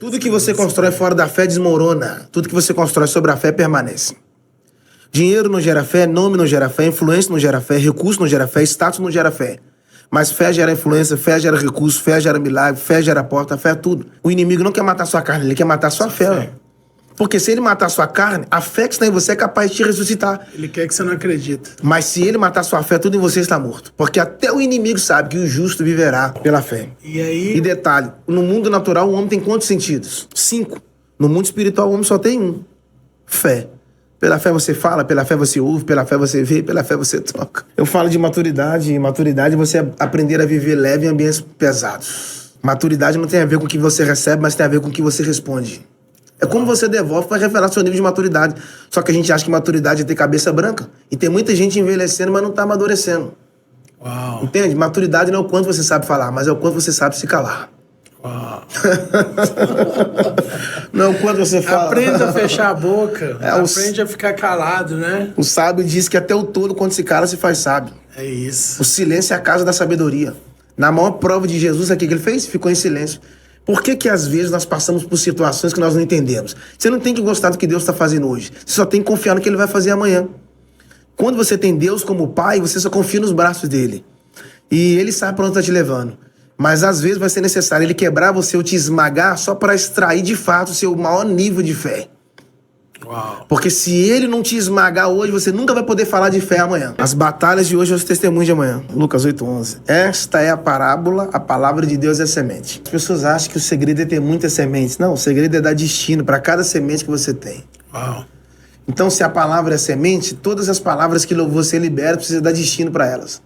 Tudo que você constrói fora da fé desmorona. Tudo que você constrói sobre a fé permanece. Dinheiro não gera fé, nome não gera fé, influência não gera fé, recurso não gera fé, status não gera fé. Mas fé gera influência, fé gera recurso, fé gera milagre, fé gera porta, fé é tudo. O inimigo não quer matar sua carne, ele quer matar sua fé. Porque se ele matar sua carne, a fé que está em você é capaz de te ressuscitar. Ele quer que você não acredita. Mas se ele matar sua fé, tudo em você está morto. Porque até o inimigo sabe que o justo viverá pela fé. E aí? E detalhe, no mundo natural o homem tem quantos sentidos? 5. No mundo espiritual o homem só tem 1. Fé. Pela fé você fala, pela fé você ouve, pela fé você vê, pela fé você toca. Eu falo de maturidade, e maturidade é você aprender a viver leve em ambientes pesados. Maturidade não tem a ver com o que você recebe, mas tem a ver com o que você responde. É como você devolve para revelar seu nível de maturidade. Só que a gente acha que maturidade é ter cabeça branca. E tem muita gente envelhecendo, mas não tá amadurecendo. Uau. Entende? Maturidade não é o quanto você sabe falar, mas é o quanto você sabe se calar. Uau. Não é o quanto você fala. Aprenda a fechar a boca. É, Aprende a ficar calado, né? O sábio diz que até o tolo, quando se cala, se faz sábio. É isso. O silêncio é a casa da sabedoria. Na maior prova de Jesus, o que ele fez? Ficou em silêncio. Por que às vezes nós passamos por situações que nós não entendemos? Você não tem que gostar do que Deus está fazendo hoje. Você só tem que confiar no que Ele vai fazer amanhã. Quando você tem Deus como Pai, você só confia nos braços dEle. E Ele sabe para onde está te levando. Mas às vezes vai ser necessário Ele quebrar você ou te esmagar só para extrair de fato o seu maior nível de fé. Uau. Porque se Ele não te esmagar hoje, você nunca vai poder falar de fé amanhã. As batalhas de hoje são os testemunhos de amanhã. Lucas 8:11. Esta é a parábola, a palavra de Deus é a semente. As pessoas acham que o segredo é ter muitas sementes. Não, o segredo é dar destino para cada semente que você tem. Uau. Então, se a palavra é semente, todas as palavras que você libera, precisa dar destino para elas.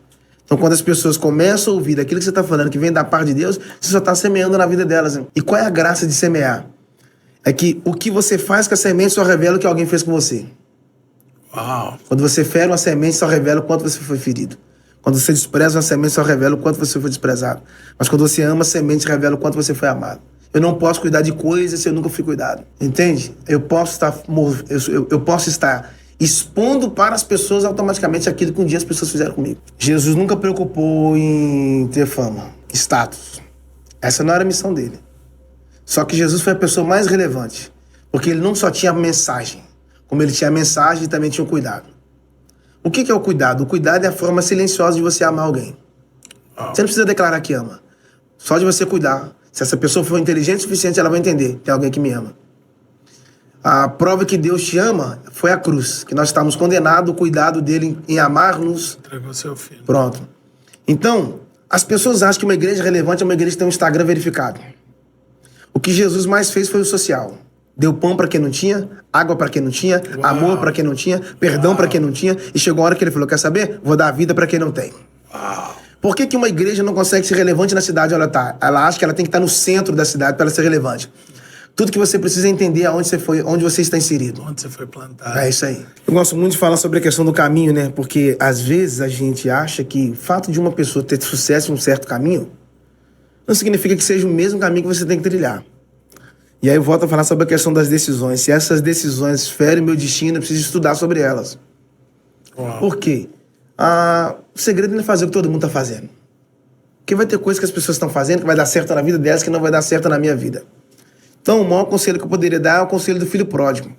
Então, quando as pessoas começam a ouvir aquilo que você está falando, que vem da parte de Deus, você só está semeando na vida delas. Hein? E qual é a graça de semear? É que o que você faz com a semente só revela o que alguém fez com você. Uau. Quando você fere uma semente, só revela o quanto você foi ferido. Quando você despreza uma semente, só revela o quanto você foi desprezado. Mas quando você ama a semente, revela o quanto você foi amado. Eu não posso cuidar de coisas se eu nunca fui cuidado. Entende? Eu posso estar expondo para as pessoas automaticamente aquilo que um dia as pessoas fizeram comigo. Jesus nunca preocupou em ter fama, status. Essa não era a missão dele. Só que Jesus foi a pessoa mais relevante, porque ele não só tinha a mensagem, como ele tinha a mensagem e também tinha o cuidado. O que é o cuidado? O cuidado é a forma silenciosa de você amar alguém. Você não precisa declarar que ama. Só de você cuidar. Se essa pessoa for inteligente o suficiente, ela vai entender. Tem alguém que me ama. A prova que Deus te ama foi a cruz, que nós estávamos condenados, o cuidado dele em amar-nos. Entregou seu filho. Pronto. Então, as pessoas acham que uma igreja relevante é uma igreja que tem um Instagram verificado. O que Jesus mais fez foi o social. Deu pão para quem não tinha, água para quem não tinha, Uau. amor para quem não tinha, perdão para quem não tinha. E chegou a hora que ele falou, quer saber? Vou dar a vida para quem não tem. Uau. Por que uma igreja não consegue ser relevante na cidade onde ela está? Ela acha que ela tem que estar no centro da cidade para ela ser relevante. Tudo que você precisa entender é onde você está inserido. Onde você foi plantado. É isso aí. Eu gosto muito de falar sobre a questão do caminho, né? Porque às vezes a gente acha que o fato de uma pessoa ter sucesso em um certo caminho não significa que seja o mesmo caminho que você tem que trilhar. E aí eu volto a falar sobre a questão das decisões. Se essas decisões ferem meu destino, eu preciso estudar sobre elas. Uau. Por quê? O segredo não é fazer o que todo mundo está fazendo. Porque vai ter coisas que as pessoas estão fazendo que vai dar certo na vida delas, que não vai dar certo na minha vida. Então, o maior conselho que eu poderia dar é o conselho do filho pródigo.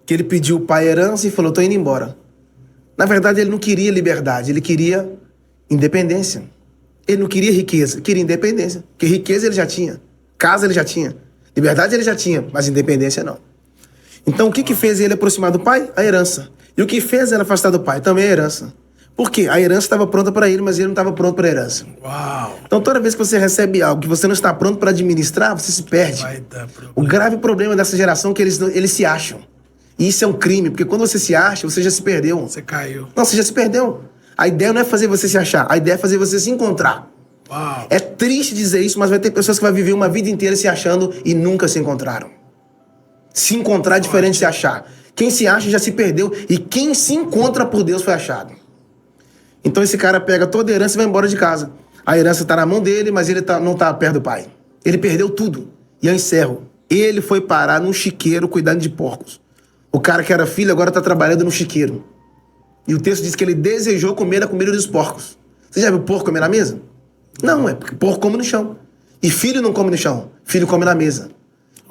Que ele pediu o pai herança e falou, estou indo embora. Na verdade, ele não queria liberdade, ele queria independência. Ele não queria riqueza, ele queria independência. Porque riqueza ele já tinha, casa ele já tinha, liberdade ele já tinha, mas independência não. Então, o que fez ele aproximar do pai? A herança. E o que fez ele afastar do pai? Também a herança. Por quê? A herança estava pronta para ele, mas ele não estava pronto para a herança. Uau. Então, toda vez que você recebe algo que você não está pronto para administrar, você se perde. Vai dar problema. O grave problema dessa geração é que eles se acham. E isso é um crime, porque quando você se acha, você já se perdeu. Você caiu. Não, você já se perdeu. A ideia não é fazer você se achar, a ideia é fazer você se encontrar. Uau. É triste dizer isso, mas vai ter pessoas que vão viver uma vida inteira se achando e nunca se encontraram. Se encontrar é diferente de se achar. Quem se acha já se perdeu e quem se encontra por Deus foi achado. Então esse cara pega toda a herança e vai embora de casa. A herança está na mão dele, mas ele não está perto do pai. Ele perdeu tudo. E eu encerro. Ele foi parar num chiqueiro cuidando de porcos. O cara que era filho agora está trabalhando no chiqueiro. E o texto diz que ele desejou comer a comida dos porcos. Você já viu porco comer na mesa? Não, é porque porco come no chão. E filho não come no chão, filho come na mesa.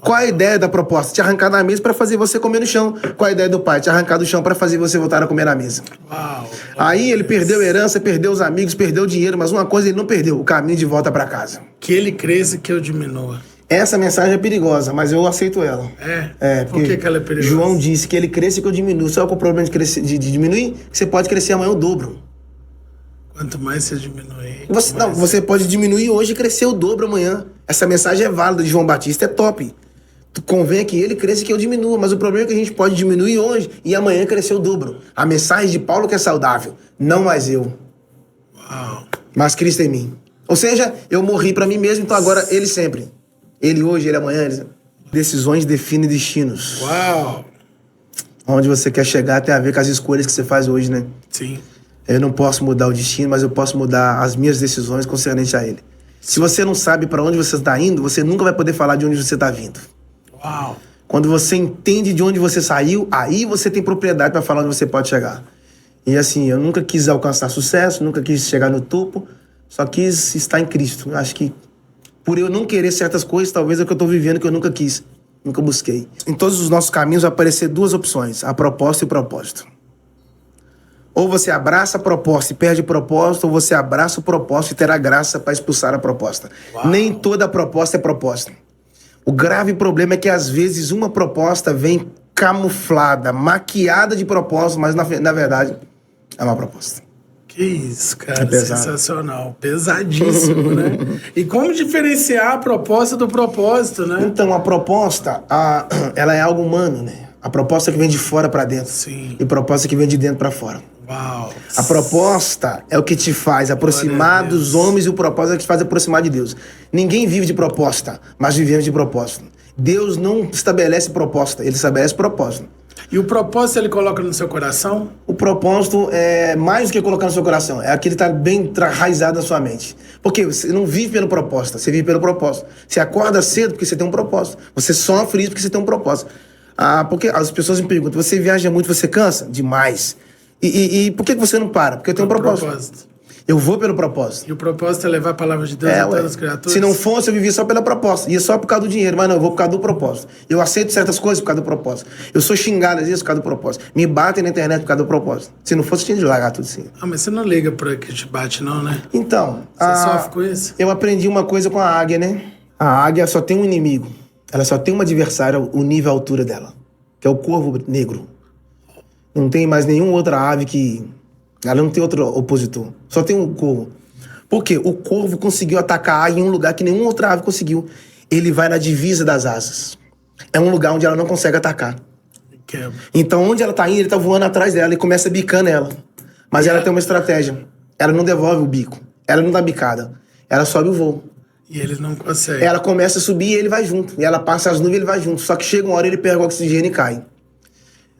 Qual a ideia da proposta? Te arrancar da mesa para fazer você comer no chão. Qual a ideia do pai? Te arrancar do chão para fazer você voltar a comer na mesa. Uau. Aí ele perdeu a herança, perdeu os amigos, perdeu o dinheiro, mas uma coisa ele não perdeu, o caminho de volta para casa. Que ele cresça e que eu diminua. Essa mensagem é perigosa, mas eu aceito ela. Por que ela é perigosa? João disse que ele cresce e que eu diminuo. Só que o problema de diminuir, que você pode crescer amanhã o dobro. Quanto mais você diminuir... Você pode diminuir hoje e crescer o dobro amanhã. Essa mensagem é válida de João Batista, é top. Convém que ele cresça e que eu diminua, mas o problema é que a gente pode diminuir hoje e amanhã crescer o dobro. A mensagem de Paulo que é saudável, não mais eu, mas Cristo em mim. Ou seja, eu morri para mim mesmo, então agora ele sempre. Ele hoje, ele amanhã. Decisões definem destinos. Uau! Onde você quer chegar tem a ver com as escolhas que você faz hoje, né? Sim. Eu não posso mudar o destino, mas eu posso mudar as minhas decisões concernente a ele. Se você não sabe para onde você está indo, você nunca vai poder falar de onde você está vindo. Uau! Quando você entende de onde você saiu, aí você tem propriedade para falar onde você pode chegar. E assim, eu nunca quis alcançar sucesso, nunca quis chegar no topo, só quis estar em Cristo. Acho que por eu não querer certas coisas, talvez é o que eu estou vivendo que eu nunca quis, nunca busquei. Em todos os nossos caminhos vai aparecer duas opções, a proposta e o propósito. Ou você abraça a proposta e perde o propósito, ou você abraça o propósito e terá graça para expulsar a proposta. Uau. Nem toda proposta é proposta. O grave problema é que, às vezes, uma proposta vem camuflada, maquiada de propósito, mas, na verdade, é uma proposta. Que isso, cara. É pesado. Sensacional. Pesadíssimo, né? E como diferenciar a proposta do propósito, né? Então, a proposta, ela é algo humano, né? A proposta que vem de fora para dentro. Sim. E a proposta que vem de dentro para fora. Uau. A proposta é o que te faz aproximar dos homens e o propósito é o que te faz aproximar de Deus. Ninguém vive de proposta, mas vivemos de propósito. Deus não estabelece proposta, ele estabelece propósito. E o propósito ele coloca no seu coração? O propósito é mais do que colocar no seu coração, é aquele que está bem enraizado na sua mente. Porque você não vive pelo propósito, você vive pelo propósito. Você acorda cedo porque você tem um propósito. Você sofre isso porque você tem um propósito. Porque as pessoas me perguntam, você viaja muito, você cansa? Demais. E por que você não para? Porque eu tenho um propósito. Eu vou pelo propósito. E o propósito é levar a palavra de Deus a todas as criaturas? Se não fosse, eu vivia só pela proposta. Ia só por causa do dinheiro, mas não, eu vou por causa do propósito. Eu aceito certas coisas por causa do propósito. Eu sou xingado às vezes por causa do propósito. Me batem na internet por causa do propósito. Se não fosse, tinha de largar tudo assim. Mas você não liga pra que te bate, não, né? Então... Você sofre com isso? Eu aprendi uma coisa com a águia, né? A águia só tem um inimigo. Ela só tem um adversário, o nível, a altura dela. Que é o corvo negro. Não tem mais nenhuma outra ave que... Ela não tem outro opositor. Só tem um corvo. Por quê? O corvo conseguiu atacar a águia em um lugar que nenhuma outra ave conseguiu. Ele vai na divisa das asas. É um lugar onde ela não consegue atacar. Quebra. Então, onde ela tá indo, ele tá voando atrás dela e começa a bicar nela. Mas ela tem uma estratégia. Ela não devolve o bico. Ela não dá bicada. Ela sobe o voo. E eles não conseguem. Ela começa a subir e ele vai junto. E ela passa as nuvens e ele vai junto. Só que chega uma hora ele pega o oxigênio e cai.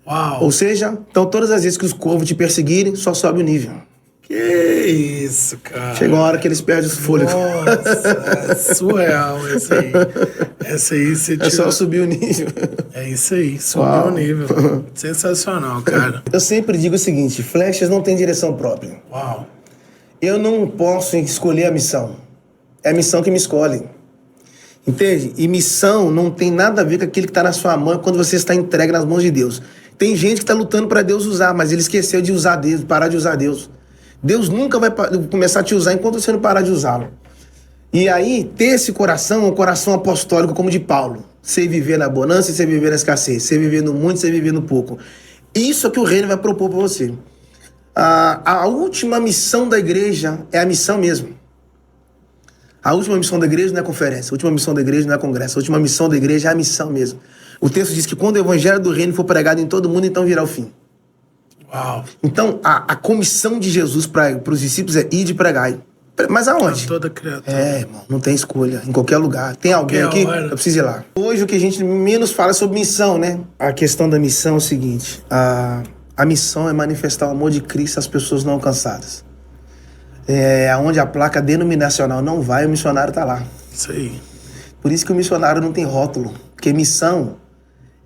Uau. Ou seja, então todas as vezes que os corvos te perseguirem, só sobe o nível. Que isso, cara. Chega uma hora que eles perdem os fôlegos. Nossa, é surreal essa aí. Essa aí você É só subir o nível. É isso aí, subiu o nível. Sensacional, cara. Eu sempre digo o seguinte, flechas não têm direção própria. Uau. Eu não posso escolher a missão. É a missão que me escolhe. Entende? E missão não tem nada a ver com aquilo que está na sua mão quando você está entregue nas mãos de Deus. Tem gente que está lutando para Deus usar, mas ele esqueceu de usar Deus, parar de usar Deus. Deus nunca vai começar a te usar enquanto você não parar de usá-lo. E aí, ter esse coração é um coração apostólico como o de Paulo. Você viver na bonança e você viver na escassez. Você viver no muito e você viver no pouco. Isso é que o reino vai propor para você. A última missão da igreja é a missão mesmo. A última missão da igreja não é conferência. A última missão da igreja não é congresso. A última missão da igreja é a missão mesmo. O texto diz que quando o evangelho do reino for pregado em todo mundo, então virá o fim. Uau. Então, a comissão de Jesus para os discípulos é ir de pregar. Mas aonde? Toda criatura. Irmão, não tem escolha. Em qualquer lugar. Tem alguém aqui? hora. Eu preciso ir lá. Hoje o que a gente menos fala é sobre missão, né? A questão da missão é o seguinte. A missão é manifestar o amor de Cristo às pessoas não alcançadas. Onde a placa denominacional não vai, o missionário está lá. Isso aí. Por isso que o missionário não tem rótulo. Porque missão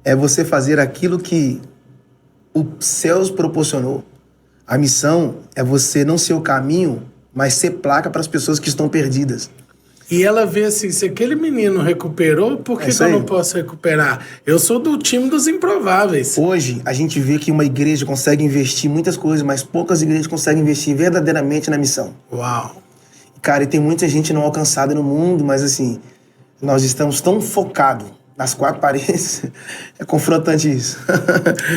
é você fazer aquilo que o céus proporcionou. A missão é você não ser o caminho, mas ser placa para as pessoas que estão perdidas. E ela vê assim, se aquele menino recuperou, por que, que eu não posso recuperar? Eu sou do time dos improváveis. Hoje, a gente vê que uma igreja consegue investir em muitas coisas, mas poucas igrejas conseguem investir verdadeiramente na missão. Uau! Cara, e tem muita gente não alcançada no mundo, mas assim, nós estamos tão focados nas quatro paredes, é confrontante isso.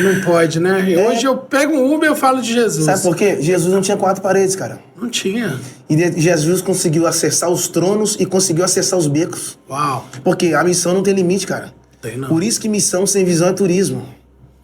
Não pode, né? Hoje eu pego um Uber e eu falo de Jesus. Sabe por quê? Jesus não tinha quatro paredes, cara. Não tinha. E Jesus conseguiu acessar os tronos e conseguiu acessar os becos. Uau! Porque a missão não tem limite, cara. Tem não. Por isso que missão sem visão é turismo.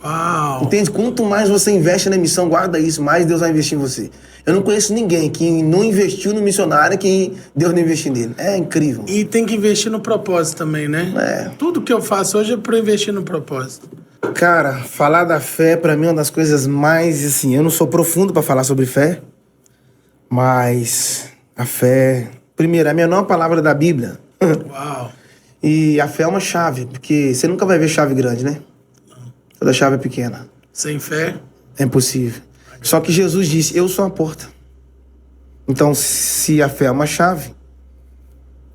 Uau! Entende? Quanto mais você investe na missão, guarda isso, mais Deus vai investir em você. Eu não conheço ninguém que não investiu no missionário que Deus não investiu nele. É incrível. E tem que investir no propósito também, né? É. Tudo que eu faço hoje é para investir no propósito. Cara, falar da fé pra mim é uma das coisas mais, assim, eu não sou profundo pra falar sobre fé, mas a fé, primeiro, é a menor palavra da Bíblia. Uau! E a fé é uma chave, porque você nunca vai ver chave grande, né? Toda chave é pequena. Sem fé? É impossível. Só que Jesus disse, eu sou a porta. Então, se a fé é uma chave,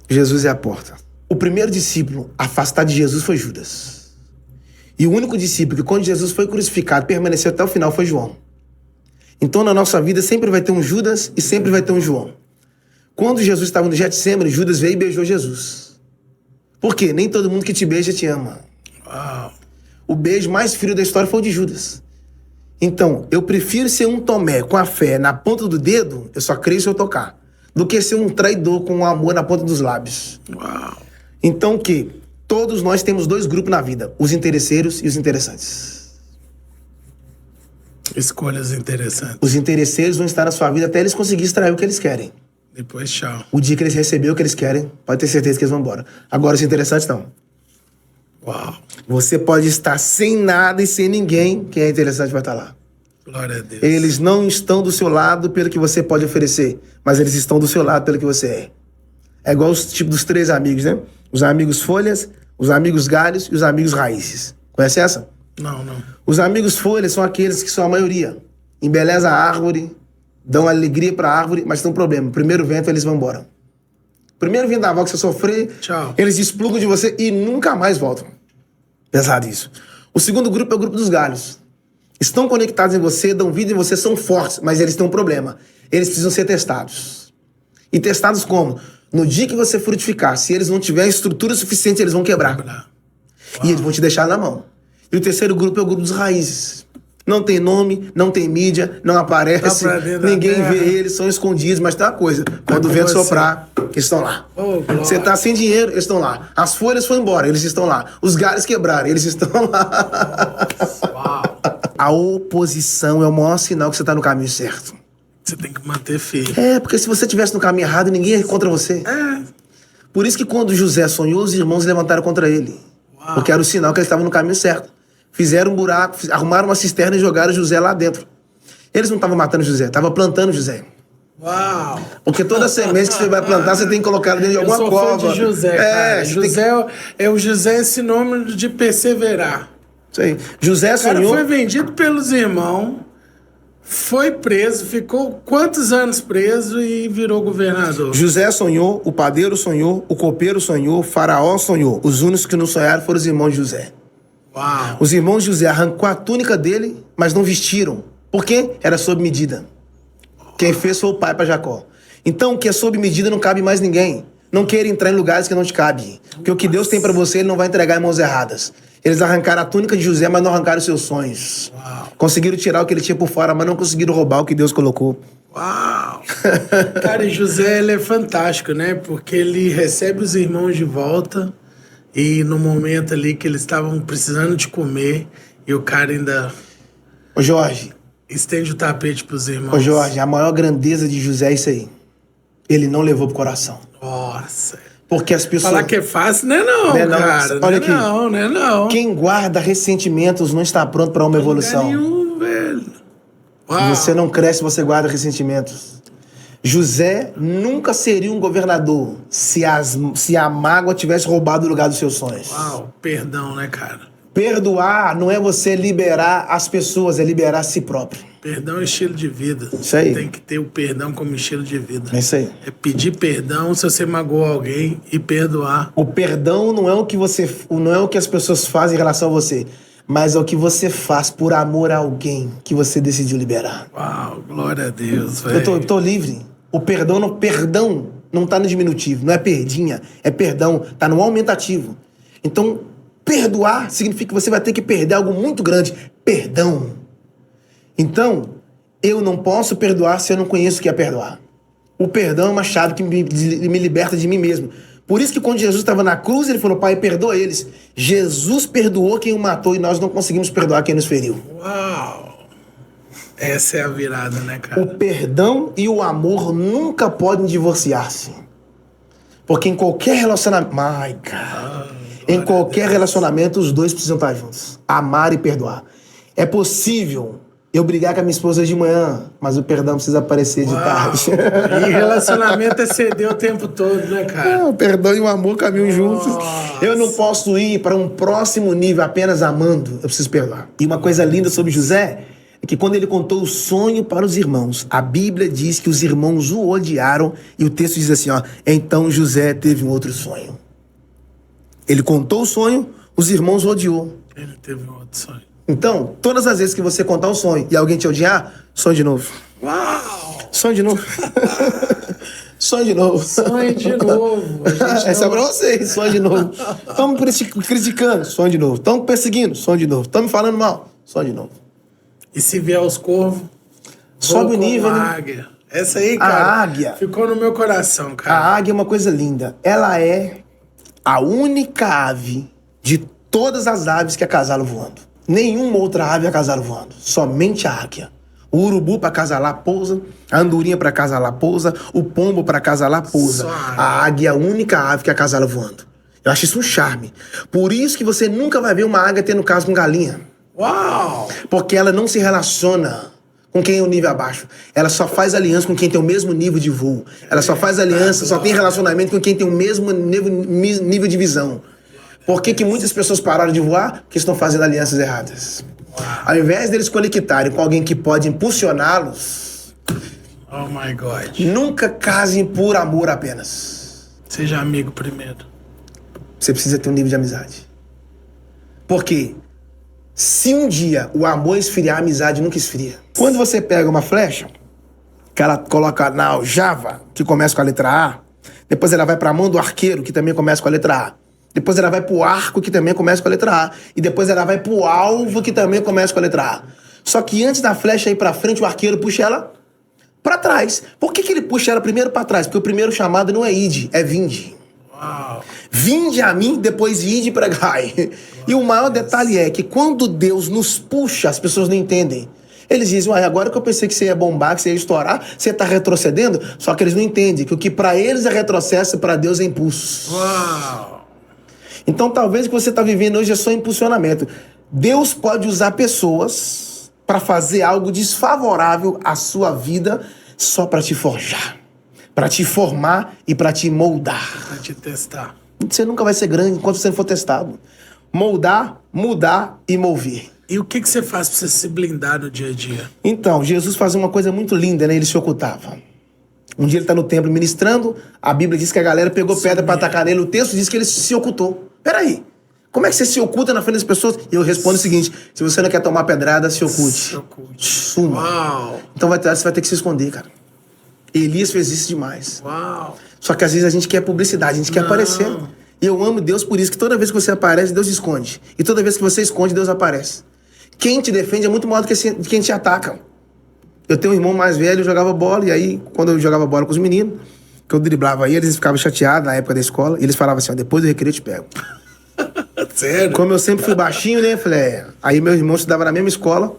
Jesus é a porta. O primeiro discípulo a afastar de Jesus foi Judas. E o único discípulo que, quando Jesus foi crucificado, permaneceu até o final foi João. Então, na nossa vida, sempre vai ter um Judas e sempre vai ter um João. Quando Jesus estava no Getsemane, Judas veio e beijou Jesus. Por quê? Nem todo mundo que te beija te ama. Uau! O beijo mais frio da história foi o de Judas. Então, eu prefiro ser um Tomé com a fé na ponta do dedo, eu só creio se eu tocar, do que ser um traidor com o amor na ponta dos lábios. Uau! Então, todos nós temos dois grupos na vida, os interesseiros e os interessantes. Escolhas interessantes. Os interesseiros vão estar na sua vida até eles conseguirem extrair o que eles querem. Depois, tchau. O dia que eles receberem o que eles querem, pode ter certeza que eles vão embora. Agora, os interessantes não. Uau! Você pode estar sem nada e sem ninguém, quem é interessante vai estar lá. Glória a Deus. Eles não estão do seu lado pelo que você pode oferecer, mas eles estão do seu lado pelo que você é. É igual os tipos dos três amigos, né? Os amigos folhas, os amigos galhos e os amigos raízes. Conhece essa? Não, não. Os amigos folhas são aqueles que são a maioria. Embeleza a árvore, dão alegria para a árvore, mas tem um problema. Primeiro vento, eles vão embora. Primeiro vendaval que você sofrer, Tchau. eles desplugam de você e nunca mais voltam. Pesado isso. O segundo grupo é o grupo dos galhos. Estão conectados em você, dão vida em você, são fortes, mas eles têm um problema. Eles precisam ser testados. E testados como? No dia que você frutificar, se eles não tiverem estrutura suficiente, eles vão quebrar. E eles vão te deixar na mão. E o terceiro grupo é o grupo dos raízes. Não tem nome, não tem mídia, não aparece, ninguém vê eles, são escondidos, mas tem uma coisa, quando o vento soprar, eles estão lá. Você tá sem dinheiro, eles estão lá. As folhas foram embora, eles estão lá. Os galhos quebraram, eles estão lá. Uau. A oposição é o maior sinal que você tá no caminho certo. Você tem que manter firme. É, porque se você estivesse no caminho errado, ninguém ia contra você. É. Por isso que quando José sonhou, os irmãos levantaram contra ele. Uau. Porque era o sinal que ele estava no caminho certo. Fizeram um buraco, arrumaram uma cisterna e jogaram José lá dentro. Eles não estavam matando José, estavam plantando José. Uau! Porque toda semente que você vai plantar, você tem que colocar dentro de alguma cova. Eu sou fã de José, cara. José o José é sinônimo de perseverar. Isso aí. José O cara sonhou... foi vendido pelos irmãos, foi preso, ficou quantos anos preso e virou governador? José sonhou, o padeiro sonhou, o copeiro sonhou, o faraó sonhou. Os únicos que não sonharam foram os irmãos de José. Uau! Os irmãos de José arrancou a túnica dele, mas não vestiram. Por quê? Era sob medida. Quem fez foi o pai para Jacó. Então, o que é sob medida não cabe mais ninguém. Não queira entrar em lugares que não te cabem. Porque o que Deus tem para você, Ele não vai entregar em mãos erradas. Eles arrancaram a túnica de José, mas não arrancaram os seus sonhos. Uau. Conseguiram tirar o que ele tinha por fora, mas não conseguiram roubar o que Deus colocou. Uau! Cara, e José, ele é fantástico, né? Porque ele recebe os irmãos de volta e no momento ali que eles estavam precisando de comer e o cara ainda... Ô Jorge. Estende o tapete pros irmãos. Ô Jorge, a maior grandeza de José é isso aí. Ele não levou pro coração. Nossa. Porque as pessoas... Falar que é fácil, não é não, cara. Olha aqui. Não é não. Quem guarda ressentimentos não está pronto para uma evolução. Nenhum, velho. Uau. Você não cresce, você guarda ressentimentos. José nunca seria um governador se a mágoa tivesse roubado o lugar dos seus sonhos. Uau, perdão, né, cara? Perdoar não é você liberar as pessoas, é liberar a si próprio. Perdão é estilo de vida. Isso aí. Tem que ter o perdão como estilo de vida. É isso aí. É pedir perdão se você magoou alguém e perdoar. O perdão não é o que as pessoas fazem em relação a você, mas é o que você faz por amor a alguém que você decidiu liberar. Uau, glória a Deus, velho. Eu tô livre. O perdão não tá no diminutivo, não é perdinha, é perdão, tá no aumentativo. Então, perdoar significa que você vai ter que perder algo muito grande. Perdão. Então, eu não posso perdoar se eu não conheço o que é perdoar. O perdão é uma chave que me liberta de mim mesmo. Por isso que quando Jesus estava na cruz, ele falou, Pai, perdoa eles. Jesus perdoou quem o matou e nós não conseguimos perdoar quem nos feriu. Uau! Essa é a virada, né, cara? O perdão e o amor nunca podem divorciar-se. Porque em qualquer relacionamento... My God. Em qualquer relacionamento, os dois precisam estar juntos. Amar e perdoar. É possível eu brigar com a minha esposa de manhã, mas o perdão precisa aparecer de tarde. E relacionamento é ceder o tempo todo, né, cara? O perdão e o amor caminham juntos. Eu não posso ir para um próximo nível apenas amando. Eu preciso perdoar. E uma coisa linda sobre José é que quando ele contou o sonho para os irmãos, a Bíblia diz que os irmãos o odiaram e o texto diz assim, ó, então José teve um outro sonho. Ele contou o sonho, os irmãos o odiou. Ele teve um outro sonho. Então, todas as vezes que você contar um sonho e alguém te odiar, sonhe de novo. Uau! Sonhe de novo. Sonhe de novo. Sonhe de novo. Essa é pra vocês, sonhe de novo. Estão me criticando, sonhe de novo. Estão me perseguindo, sonhe de novo. Estão me falando mal, sonhe de novo. E se vier os corvos? Sobe o nível, né? Águia. Essa aí, cara, a águia. Ficou no meu coração, cara. A águia é uma coisa linda. Ela é a única ave de todas as aves que acasalam voando. Nenhuma outra ave acasalam voando. Somente a águia. O urubu para acasalar pousa, a andorinha para acasalar pousa, o pombo para acasalar pousa. A águia é a única ave que acasala voando. Eu acho isso um charme. Por isso que você nunca vai ver uma águia tendo caso com galinha. Uau! Porque ela não se relaciona com quem é o nível abaixo. Ela só faz aliança com quem tem o mesmo nível de voo. Ela só faz aliança, só tem relacionamento com quem tem o mesmo nível de visão. Por que muitas pessoas pararam de voar? Porque estão fazendo alianças erradas. Ao invés deles conectarem com alguém que pode impulsioná-los, oh my God. Nunca casem por amor apenas. Seja amigo primeiro. Você precisa ter um nível de amizade. Porque se um dia o amor esfriar, a amizade nunca esfria. Quando você pega uma flecha, que ela coloca na aljava, que começa com a letra A, depois ela vai para a mão do arqueiro, que também começa com a letra A. Depois ela vai pro arco, que também começa com a letra A. E depois ela vai pro alvo, que também começa com a letra A. Só que antes da flecha ir pra frente, o arqueiro puxa ela pra trás. Por que ele puxa ela primeiro pra trás? Porque o primeiro chamado não é ide, é vinde. Uau. Vinde a mim, depois ide e pregai. E o maior detalhe é que quando Deus nos puxa, as pessoas não entendem. Eles dizem, uai, agora que eu pensei que você ia bombar, que você ia estourar, você tá retrocedendo? Só que eles não entendem que o que pra eles é retrocesso, pra Deus é impulso. Uau. Então, talvez o que você está vivendo hoje é só impulsionamento. Deus pode usar pessoas para fazer algo desfavorável à sua vida só para te forjar, para te formar e para te moldar. Para te testar. Você nunca vai ser grande enquanto você não for testado. Moldar, mudar e mover. E o que você faz para você se blindar no dia a dia? Então, Jesus fazia uma coisa muito linda, né? Ele se ocultava. Um dia ele está no templo ministrando, a Bíblia diz que a galera pegou pedra para atacar nele, o texto diz que ele se ocultou. Peraí, como é que você se oculta na frente das pessoas? E eu respondo o seguinte, se você não quer tomar pedrada, se oculte. Se oculte. Suma. Uau. Então você vai ter que se esconder, cara. Elias fez isso demais. Uau. Só que às vezes a gente quer publicidade, a gente quer aparecer. E eu amo Deus por isso, que toda vez que você aparece, Deus esconde. E toda vez que você esconde, Deus aparece. Quem te defende é muito maior do que quem te ataca. Eu tenho um irmão mais velho, eu jogava bola, e aí, quando eu jogava bola com os meninos, que eu driblava aí, eles ficavam chateados na época da escola, e eles falavam assim, ó, depois do recreio eu te pego. Sério? Como eu sempre fui baixinho, né, falei, Aí meu irmão estudava na mesma escola,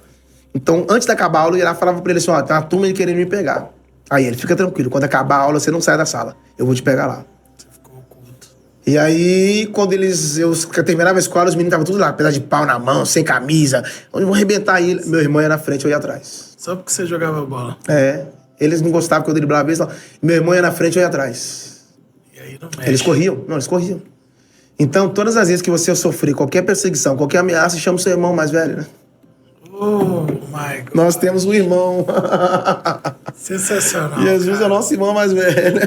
então antes de acabar a aula, eu ia lá e falava pra ele assim, ó, tem uma turma de querendo me pegar. Aí ele, fica tranquilo, quando acabar a aula, você não sai da sala, eu vou te pegar lá. Você ficou oculto. E aí, quando eu terminava a escola, os meninos estavam tudo lá, pedaço de pau na mão, sem camisa, onde vão arrebentar ele. Meu irmão ia na frente, eu ia atrás. Só porque você jogava bola. Eles não gostavam que eu driblava eles, não. Meu irmão ia na frente, eu ia atrás. E aí não mexe. Eles corriam. Não, eles corriam. Então, todas as vezes que você sofrer qualquer perseguição, qualquer ameaça, chama o seu irmão mais velho, né? Oh, Michael. Nós temos um irmão. Sensacional. Jesus cara. é o nosso irmão mais velho.